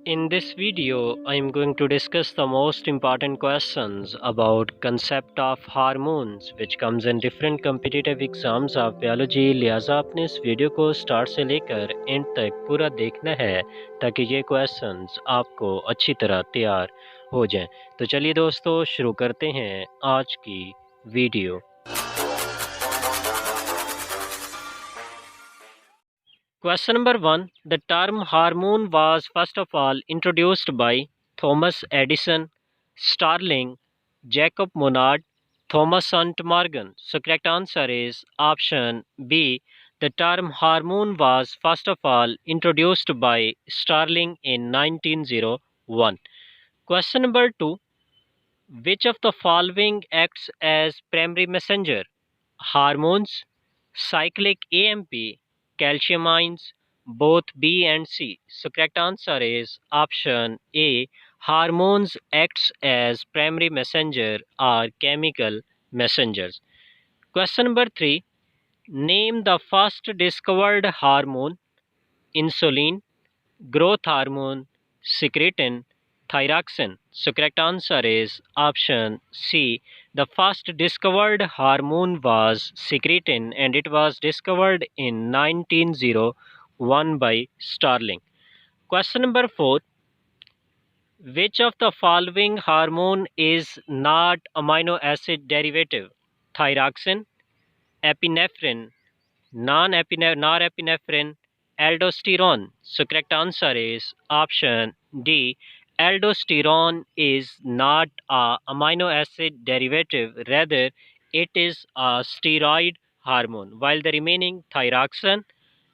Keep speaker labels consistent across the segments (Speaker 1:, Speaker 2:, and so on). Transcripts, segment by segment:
Speaker 1: In this video, I am going to discuss the most important questions about concept of hormones which comes in different competitive exams of biology। लिहाजा आपने इस video को start से लेकर and तक पूरा देखना है ताकि ये क्वेश्चंस आपको अच्छी तरह तैयार हो जाएं। तो चलिए दोस्तों शुरू करते हैं आज की video. Question number 1. The term hormone was first of all introduced by Thomas Edison, Starling, Jacob Monod, Thomas Hunt Morgan. So correct answer is option B. The term hormone was first of all introduced by Starling in 1901. Question number 2. Which of the following acts as primary messenger? Hormones, cyclic AMP, calcium ions, both B and C. So correct answer is option A. Hormones acts as primary messenger or chemical messengers. Question number 3. Name the first discovered hormone: insulin, growth hormone, secretin, thyroxine. So correct answer is option C. The first discovered hormone was secretin and it was discovered in 1901 by Starling. Question number 4. Which of the following hormone is not amino acid derivative? Thyroxine, epinephrine, norepinephrine, aldosterone. So correct answer is option D. Aldosterone is not a amino acid derivative, rather it is a steroid hormone, while the remaining thyroxine,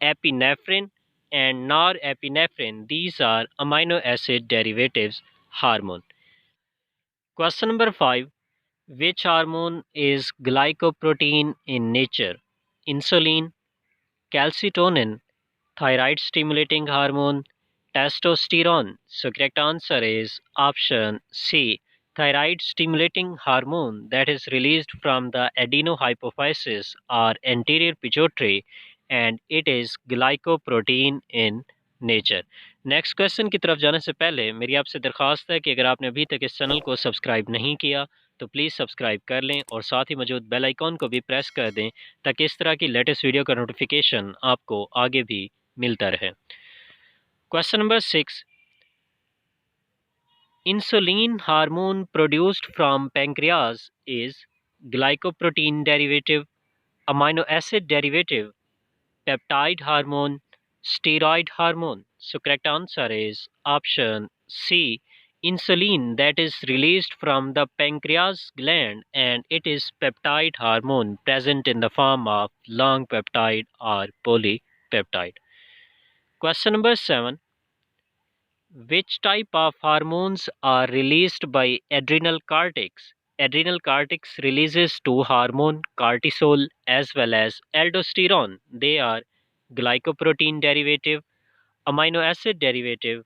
Speaker 1: epinephrine and norepinephrine, these are amino acid derivatives hormone. Question number 5. Which hormone is glycoprotein in nature? Insulin, calcitonin, thyroid stimulating hormone, testosterone. So correct answer is option C. Thyroid stimulating hormone that is released from the adenohypophysis or anterior pituitary and it is glycoprotein in nature. Next question की तरफ जाने से पहले मेरी आपसे दरख्वास्त है कि अगर आपने अभी तक इस चैनल को सब्सक्राइब नहीं किया तो प्लीज़ सब्सक्राइब कर लें और साथ ही मौजूद बेल आइकॉन को भी प्रेस कर दें ताकि इस तरह की लेटेस्ट वीडियो का नोटिफिकेशन आपको आगे भी मिलता रहे। Question number 6. Insulin hormone produced from pancreas is glycoprotein derivative, amino acid derivative, peptide hormone, steroid hormone. So correct answer is option C. Insulin that is released from the pancreas gland and it is peptide hormone present in the form of long peptide or polypeptide. Question number 7. Which type of hormones are released by adrenal cortex? Adrenal cortex releases two hormone, cortisol as well as aldosterone. They are glycoprotein derivative, amino acid derivative,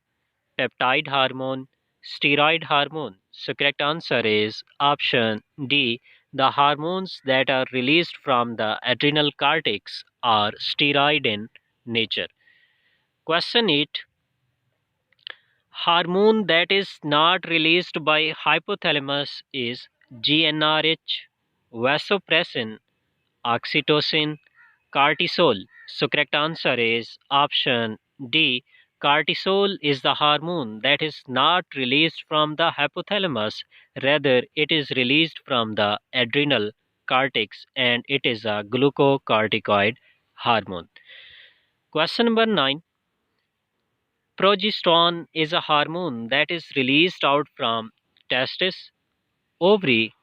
Speaker 1: peptide hormone, steroid hormone. So correct answer is option D. The hormones that are released from the adrenal cortex are steroid in nature. Question 8. Hormone that is not released by hypothalamus is GnRH, vasopressin, oxytocin, cortisol. So correct answer is option D. Cortisol is the hormone that is not released from the hypothalamus, rather it is released from the adrenal cortex and it is a glucocorticoid hormone. Question number 9. Progesterone is a hormone that is released out from testis, ovary,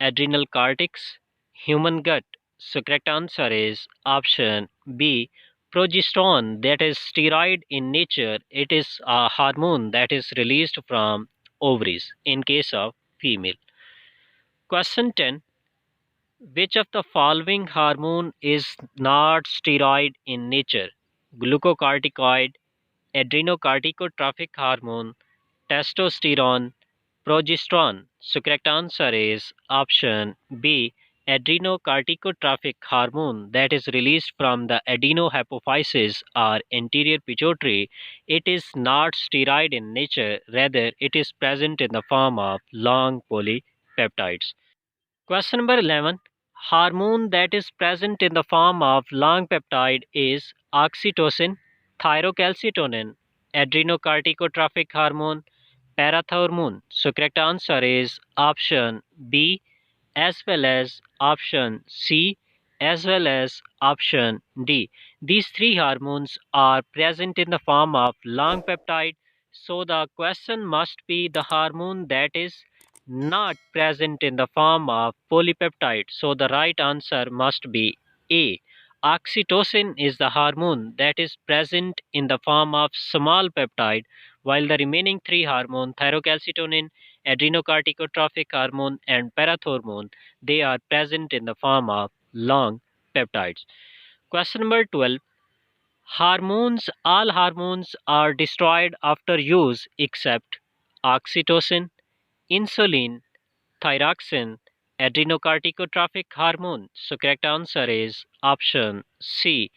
Speaker 1: adrenal cortex, human gut. So correct answer is option B. Progesterone that is steroid in nature. It is a hormone that is released from ovaries in case of female. Question 10. Which of the following hormone is not steroid in nature? Glucocorticoid, adrenocorticotropic hormone, testosterone, progesterone. So correct answer is option B. adrenocorticotropic hormone that is released from the adenohypophysis or anterior pituitary. It is not steroid in nature, rather it is present in the form of long polypeptides. Question number 11. Hormone that is present in the form of long peptide is oxytocin, thyrocalcitonin, adrenocorticotropic hormone, parathormone. So correct answer is option B, as well as option C, as well as option D. These three hormones are present in the form of long peptide. So the question must be the hormone that is not present in the form of polypeptide. So the right answer must be A. Oxytocin is the hormone that is present in the form of small peptide, while the remaining three hormones, thyrocalcitonin, adrenocorticotropic hormone, and parathormone, they are present in the form of long peptides. Question number 12. All hormones are destroyed after use except oxytocin, insulin, thyroxine, adrenocorticotropic hormone. So correct answer is option C.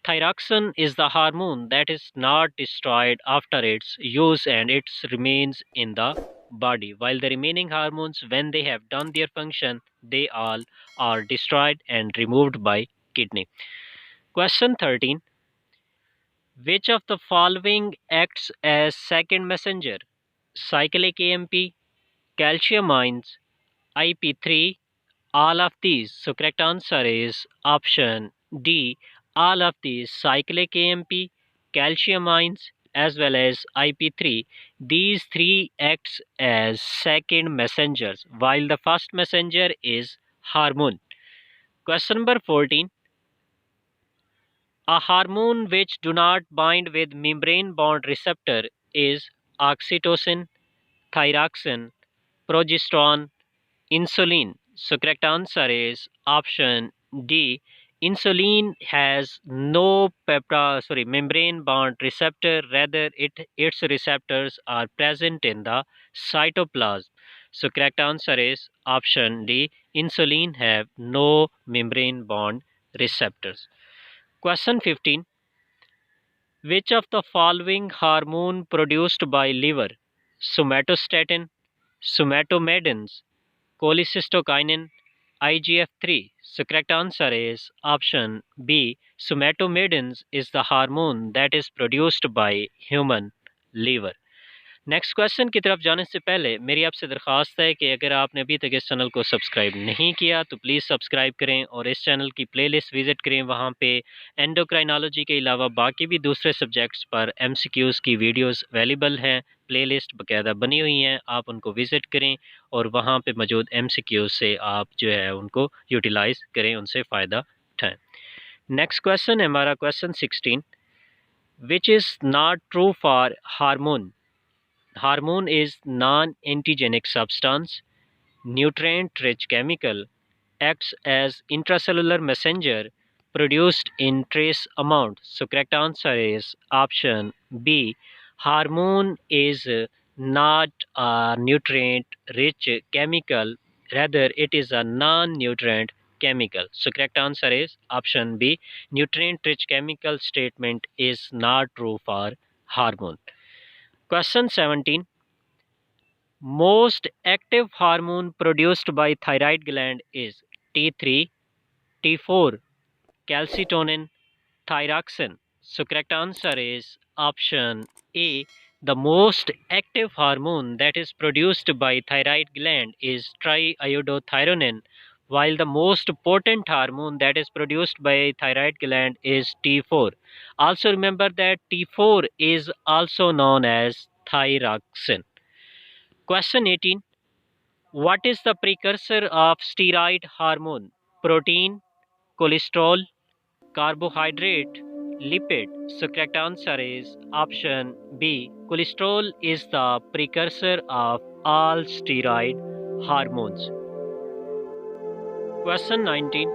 Speaker 1: Thyroxine is the hormone that is not destroyed after its use and it remains in the body, while the remaining hormones, when they have done their function, they all are destroyed and removed by kidney. Question 13. Which of the following acts as second messenger? Cyclic AMP, calcium ions, IP3, all of these. So correct answer is option D. All of these: cyclic AMP, calcium ions, as well as IP3. These three acts as second messengers, while the first messenger is hormone. Question number 14. A hormone which do not bind with membrane bound receptor is oxytocin, thyroxine, progesterone, insulin. So correct answer is option D. Insulin has no membrane bound receptor, rather its receptors are present in the cytoplasm. So correct answer is option D. Insulin have no membrane bound receptors. Question 15. Which of the following hormone produced by liver? Somatostatin, somatomedins, cholecystokinin, IGF-3. So correct answer is option B. Somatomedins is the hormone that is produced by human liver. Next question की तरफ जाने से पहले मेरी आपसे दरख्वास्त है कि अगर आपने अभी तक इस चैनल को सब्सक्राइब नहीं किया तो प्लीज़ सब्सक्राइब करें और इस चैनल की प्लेलिस्ट विज़िट करें। वहाँ पे एंडोक्राइनोलॉजी के अलावा बाकी भी दूसरे सब्जेक्ट्स पर एमसीक्यूज़ की वीडियोस अवेलेबल हैं, प्लेलिस्ट बाकायदा बनी हुई हैं, आप उनको विज़िट करें और वहाँ पे मौजूद एमसीक्यूज़ से आप जो है उनको यूटिलाइज़ करें, उनसे फ़ायदा उठाएँ। नेक्स्ट क्वेश्चन है हमारा question 16, which is not true for hormone? Hormone is non-antigenic substance, nutrient-rich chemical, acts as intracellular messenger, produced in trace amount. So correct answer is option B. Hormone is not a nutrient-rich chemical, rather it is a non-nutrient chemical. So correct answer is option B. Nutrient-rich chemical statement is not true for hormone. Question 17. Most active hormone produced by thyroid gland is T3, T4, calcitonin, thyroxine. So correct answer is option A. The most active hormone that is produced by thyroid gland is triiodothyronine, while the most potent hormone that is produced by thyroid gland is T4. Also remember that T4 is also known as thyroxine. Question 18. What is the precursor of steroid hormone? Protein, cholesterol, carbohydrate, lipid. So correct answer is option B. Cholesterol is the precursor of all steroid hormones. Question 19.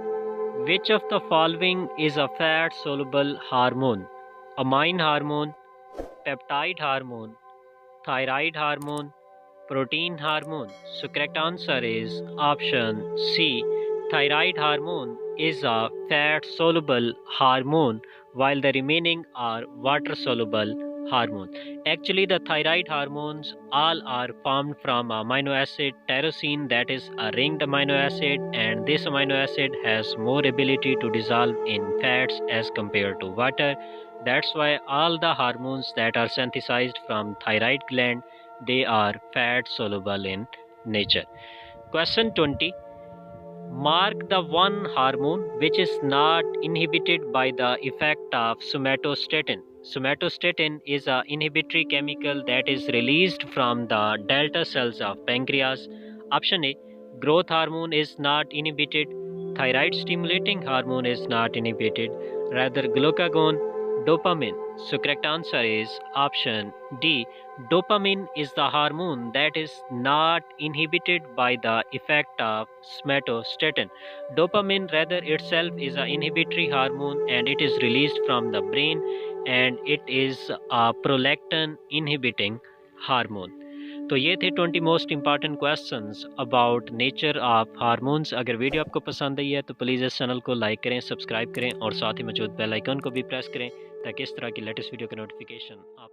Speaker 1: Which of the following is a fat soluble hormone? Amine hormone, peptide hormone, thyroid hormone, protein hormone. So correct answer is option C. thyroid hormone is a fat soluble hormone while the remaining are water soluble hormone. Actually, the thyroid hormones all are formed from amino acid tyrosine, that is a ringed amino acid, and this amino acid has more ability to dissolve in fats as compared to water. That's why all the hormones that are synthesized from thyroid gland, they are fat soluble in nature. Question 20. Mark the one hormone which is not inhibited by the effect of somatostatin. Somatostatin is an inhibitory chemical that is released from the delta cells of pancreas. Option A. Growth hormone is not inhibited. Thyroid stimulating hormone is not inhibited. Rather, glucagon, dopamine. So correct answer is option D. Dopamine is the hormone that is not inhibited by the effect of somatostatin. Dopamine rather itself is an inhibitory hormone and it is released from the brain, and it is a prolactin inhibiting hormone. तो ये थे 20 most important questions about nature of hormones. अगर video आपको पसंद आई है तो please इस channel को लाइक करें, सब्सक्राइब करें और साथ ही मौजूद बेल आइकन को भी प्रेस करें ताकि इस तरह की लेटेस्ट वीडियो का नोटिफिकेशन आप